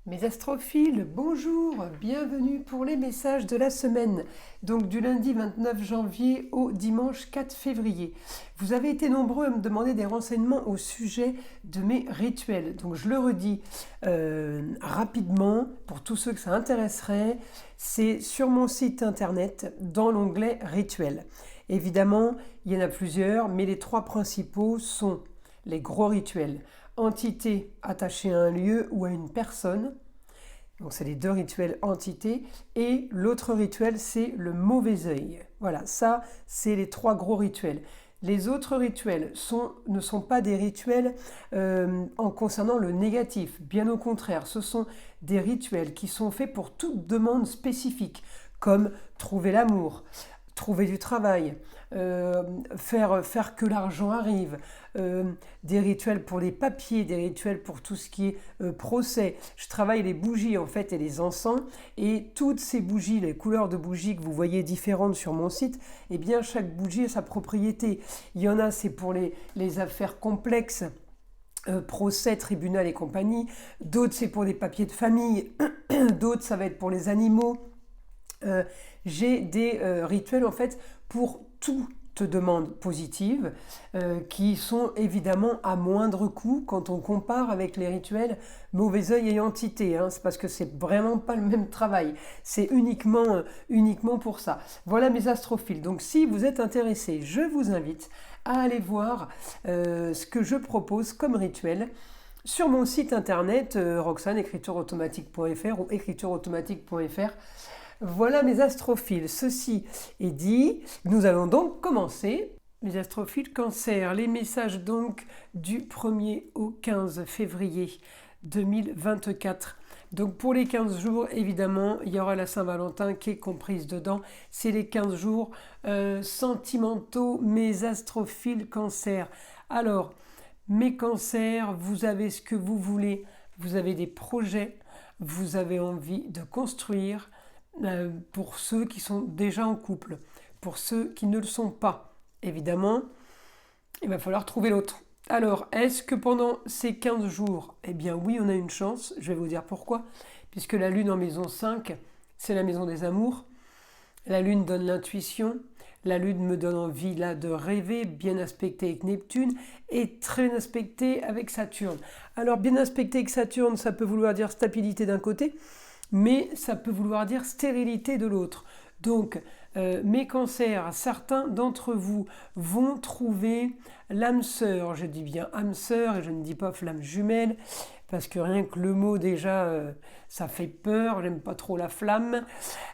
Mes astrophiles, bonjour, bienvenue pour les messages de la semaine, donc du lundi 29 janvier au dimanche 4 février. Vous avez été nombreux à me demander des renseignements au sujet de mes rituels, donc je le redis rapidement pour tous ceux que ça intéresserait, c'est sur mon site internet dans l'onglet rituels. Évidemment, il y en a plusieurs, mais les trois principaux sont les gros rituels. Entité attachée à un lieu ou à une personne. Donc c'est les deux rituels entités. Et l'autre rituel, c'est le mauvais œil. Voilà, ça, c'est les trois gros rituels. Les autres rituels ne sont pas des rituels en concernant le négatif. Bien au contraire, ce sont des rituels qui sont faits pour toute demande spécifique, comme trouver l'amour, trouver du travail, faire que l'argent arrive, des rituels pour les papiers, des rituels pour tout ce qui est procès. Je travaille les bougies en fait et les encens, et toutes ces bougies, les couleurs de bougies que vous voyez différentes sur mon site, eh bien chaque bougie a sa propriété. Il y en a, c'est pour les affaires complexes, procès, tribunal et compagnie. D'autres, c'est pour des papiers de famille. D'autres, ça va être pour les animaux. J'ai des rituels en fait pour toute demande positive qui sont évidemment à moindre coût quand on compare avec les rituels mauvais œil et entité, hein. C'est parce que c'est vraiment pas le même travail, c'est uniquement pour ça. Voilà mes astrophiles, donc si vous êtes intéressés, je vous invite à aller voir ce que je propose comme rituel sur mon site internet roxaneécritureautomatique.fr ou écritureautomatique.fr. Voilà mes astrophiles, ceci est dit, nous allons donc commencer. Mes astrophiles Cancer, les messages donc du 1er au 15 février 2024. Donc pour les 15 jours, évidemment, il y aura la Saint-Valentin qui est comprise dedans. C'est les 15 jours sentimentaux, mes astrophiles Cancer. Alors, mes cancers, vous avez ce que vous voulez, vous avez des projets, vous avez envie de construire, pour ceux qui sont déjà en couple, pour ceux qui ne le sont pas. Évidemment, il va falloir trouver l'autre. Alors, est-ce que pendant ces 15 jours, eh bien oui, on a une chance, je vais vous dire pourquoi, puisque la Lune en maison 5, c'est la maison des amours, la Lune donne l'intuition, la Lune me donne envie là de rêver, bien aspectée avec Neptune et très bien aspectée avec Saturne. Alors, bien aspectée avec Saturne, ça peut vouloir dire stabilité d'un côté, mais ça peut vouloir dire stérilité de l'autre. Donc, mes cancers, certains d'entre vous vont trouver l'âme sœur. Je dis bien âme sœur et je ne dis pas flamme jumelle, parce que rien que le mot déjà, ça fait peur, j'aime pas trop la flamme.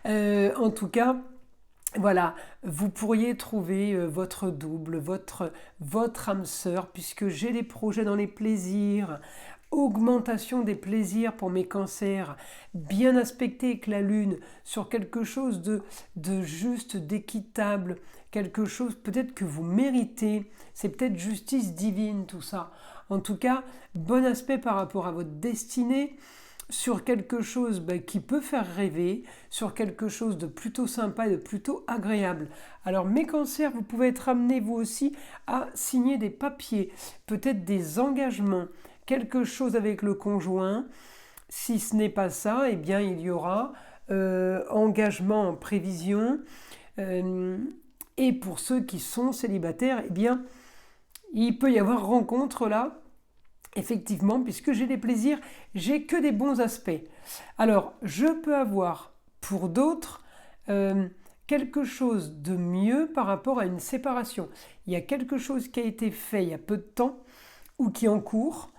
En tout cas, voilà, vous pourriez trouver votre double, votre âme sœur, puisque j'ai des projets dans les plaisirs, augmentation des plaisirs pour mes cancers, bien aspecté avec la Lune sur quelque chose de juste, d'équitable, quelque chose peut-être que vous méritez, c'est peut-être justice divine tout ça. En tout cas, bon aspect par rapport à votre destinée, sur quelque chose qui peut faire rêver, sur quelque chose de plutôt sympa et de plutôt agréable. Alors mes cancers, vous pouvez être amenés vous aussi à signer des papiers, peut-être des engagements, quelque chose avec le conjoint. Si ce n'est pas ça, eh bien il y aura engagement en prévision. Et pour ceux qui sont célibataires, eh bien il peut y avoir rencontre là. Effectivement, puisque j'ai des plaisirs, j'ai que des bons aspects. Alors, je peux avoir pour d'autres quelque chose de mieux par rapport à une séparation. Il y a quelque chose qui a été fait il y a peu de temps ou qui est en cours,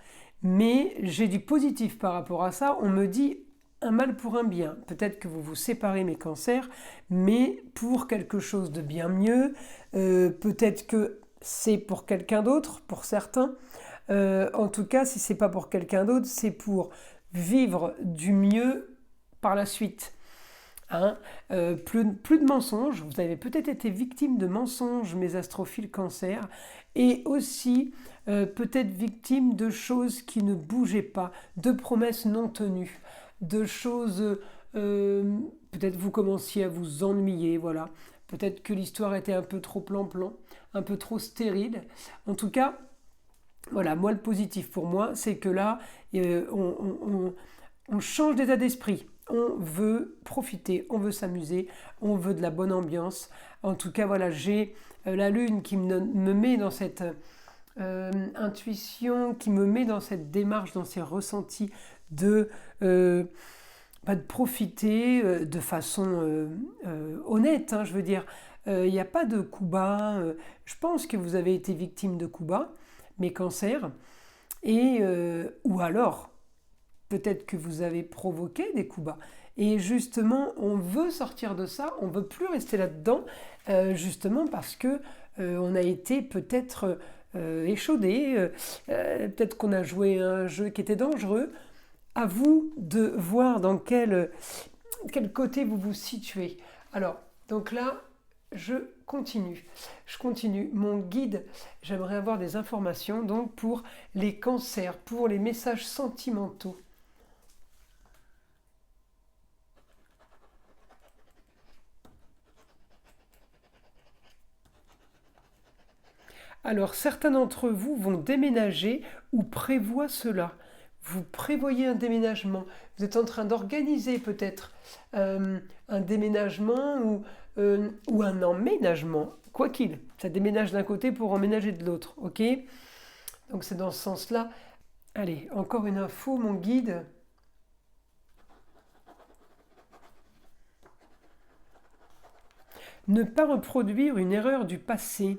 mais j'ai du positif par rapport à ça. On me dit un mal pour un bien. Peut-être que vous vous séparez mes cancers, mais pour quelque chose de bien mieux. Peut-être que c'est pour quelqu'un d'autre, pour certains. En tout cas, si c'est pas pour quelqu'un d'autre, c'est pour vivre du mieux par la suite. Hein, plus de mensonges, vous avez peut-être été victime de mensonges, mes astrophiles Cancer, et aussi peut-être victime de choses qui ne bougeaient pas, de promesses non tenues, de choses, peut-être vous commenciez à vous ennuyer, voilà. Peut-être que l'histoire était un peu trop plan-plan, un peu trop stérile. En tout cas, voilà, moi le positif pour moi, c'est que là, on change d'état d'esprit. On veut profiter, on veut s'amuser, on veut de la bonne ambiance. En tout cas, voilà, j'ai la lune qui me met dans cette intuition, qui me met dans cette démarche, dans ces ressentis de profiter de façon honnête, hein, je veux dire. Il n'y a pas de coups bas. Je pense que vous avez été victime de coups bas, mes cancers. Ou alors, peut-être que vous avez provoqué des coups bas. Et justement, on veut sortir de ça, on ne veut plus rester là-dedans, justement parce que on a été peut-être échaudé, peut-être qu'on a joué un jeu qui était dangereux. À vous de voir dans quel côté vous vous situez. Alors, donc là, je continue. Mon guide, j'aimerais avoir des informations donc pour les cancers, pour les messages sentimentaux. Alors, certains d'entre vous vont déménager ou prévoient cela. Vous prévoyez un déménagement. Vous êtes en train d'organiser peut-être un déménagement ou un emménagement. Quoi qu'il, ça déménage d'un côté pour emménager de l'autre. Ok ? Donc c'est dans ce sens-là. Allez, encore une info, mon guide. Ne pas reproduire une erreur du passé.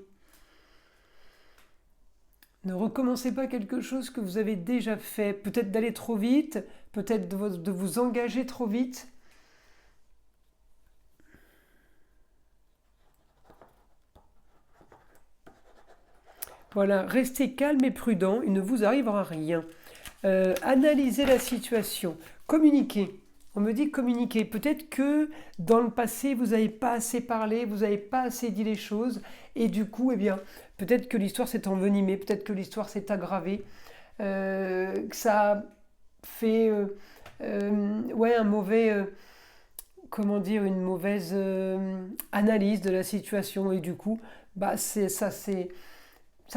Ne recommencez pas quelque chose que vous avez déjà fait. Peut-être d'aller trop vite, peut-être de vous engager trop vite. Voilà, restez calme et prudent, il ne vous arrivera rien. Analysez la situation, communiquez. On me dit communiquer. Peut-être que dans le passé, vous n'avez pas assez parlé, vous n'avez pas assez dit les choses, et du coup, eh bien, peut-être que l'histoire s'est envenimée, peut-être que l'histoire s'est aggravée, que ça a fait un mauvais, une mauvaise analyse de la situation, et du coup, ça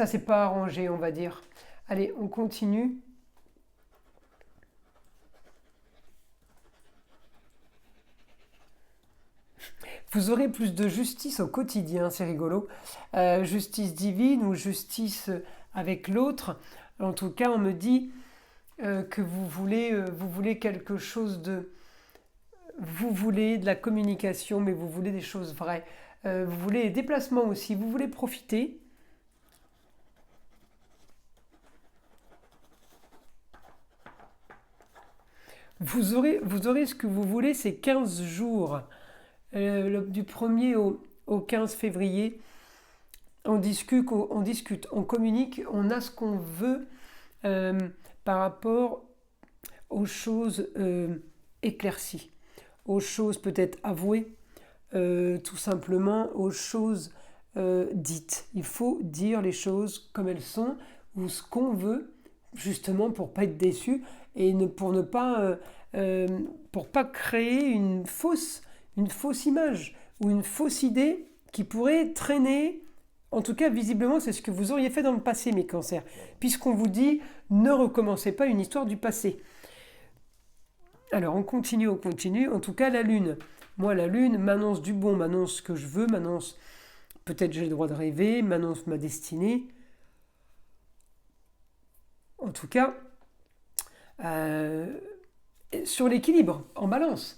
s'est pas arrangé, on va dire. Allez, on continue. Vous aurez plus de justice au quotidien, c'est rigolo. Justice divine ou justice avec l'autre. En tout cas, on me dit que vous voulez quelque chose de... Vous voulez de la communication, mais vous voulez des choses vraies. Vous voulez des déplacements aussi, vous voulez profiter. Vous aurez ce que vous voulez, c'est 15 jours. Du 1er au 15 février, on discute, on communique, on a ce qu'on veut par rapport aux choses éclaircies, aux choses peut-être avouées, tout simplement aux choses dites. Il faut dire les choses comme elles sont ou ce qu'on veut, justement pour pas être déçu et pour pas créer une fausse image ou une fausse idée qui pourrait traîner. En tout cas, visiblement, c'est ce que vous auriez fait dans le passé, mes cancers, puisqu'on vous dit ne recommencez pas une histoire du passé. Alors, on continue. En tout cas, la lune. Moi, la lune m'annonce du bon, m'annonce ce que je veux, m'annonce peut-être j'ai le droit de rêver, m'annonce ma destinée. En tout cas, sur l'équilibre, en balance.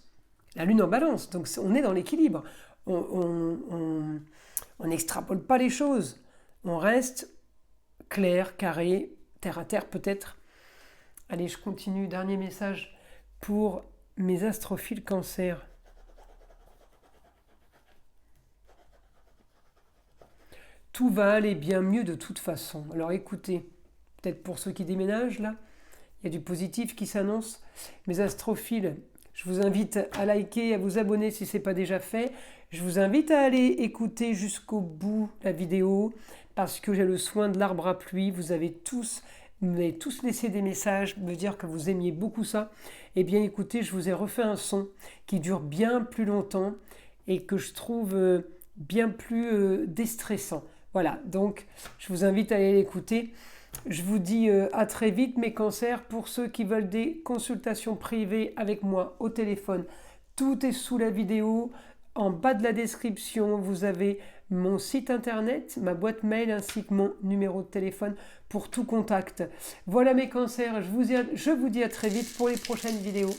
La lune en balance, donc on est dans l'équilibre. On n'extrapole pas les choses. On reste clair, carré, terre à terre peut-être. Allez, je continue. Dernier message pour mes astrophiles cancers. Tout va aller bien mieux de toute façon. Alors écoutez, peut-être pour ceux qui déménagent là, il y a du positif qui s'annonce. Mes astrophiles, je vous invite à liker, à vous abonner si ce n'est pas déjà fait. Je vous invite à aller écouter jusqu'au bout la vidéo parce que j'ai le soin de l'arbre à pluie. Vous m'avez tous laissé des messages, me dire que vous aimiez beaucoup ça. Eh bien écoutez, je vous ai refait un son qui dure bien plus longtemps et que je trouve bien plus déstressant. Voilà, donc je vous invite à aller l'écouter. Je vous dis à très vite mes cancers. Pour ceux qui veulent des consultations privées avec moi au téléphone, tout est sous la vidéo. En bas de la description, vous avez mon site internet, ma boîte mail ainsi que mon numéro de téléphone pour tout contact. Voilà mes cancers, je vous dis à très vite pour les prochaines vidéos.